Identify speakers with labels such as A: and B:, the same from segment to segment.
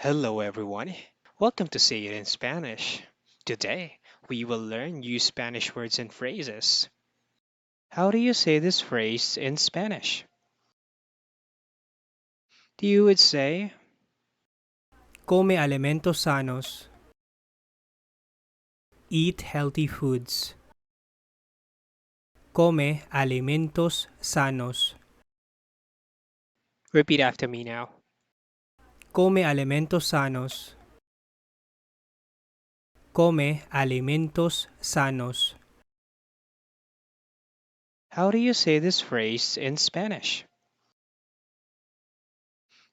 A: Hello, everyone. Welcome to Say It in Spanish. Today, we will learn new Spanish words and phrases. How do you say this phrase in Spanish? You would say,
B: Come alimentos sanos. Eat healthy foods. Come alimentos sanos.
A: repeat after me now.
B: Come alimentos sanos. Come alimentos sanos.
A: How do you say this phrase in Spanish?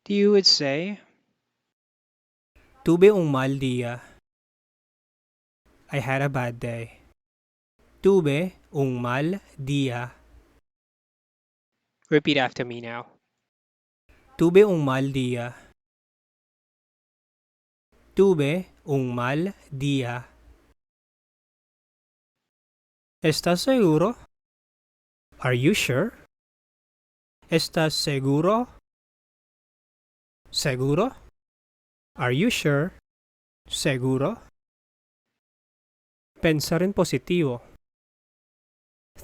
A: You would say,
B: Tuve un mal día. I had a bad day. Tuve un mal día.
A: repeat after me now.
B: Tuve un mal día. Tuve un mal día. ¿Estás seguro? Are you sure? ¿Estás seguro? ¿Seguro? Are you sure? ¿Seguro? Pensar en positivo.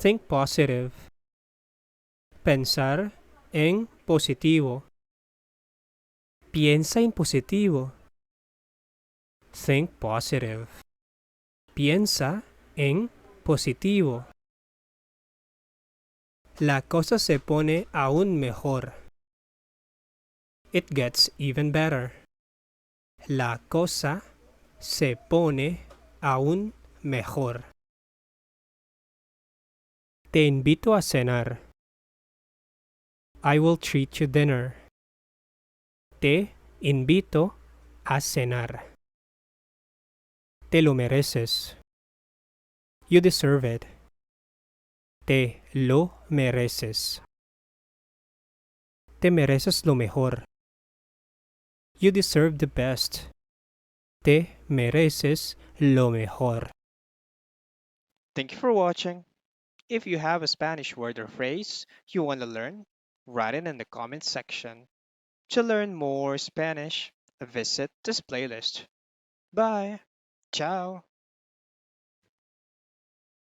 B: Think positive. Pensar en positivo. Piensa en positivo. Think positive. Piensa en positivo. La cosa se pone aún mejor. It gets even better. La cosa se pone aún mejor. Te invito a cenar. I will treat you dinner. Te invito a cenar. Te lo mereces. You deserve it. Te lo mereces. Te mereces lo mejor. You deserve the best. Te mereces lo mejor.
A: Thank you for watching. If you have a Spanish word or phrase you want to learn, write it in the comments section. To learn more Spanish, visit this playlist. Bye. Ciao.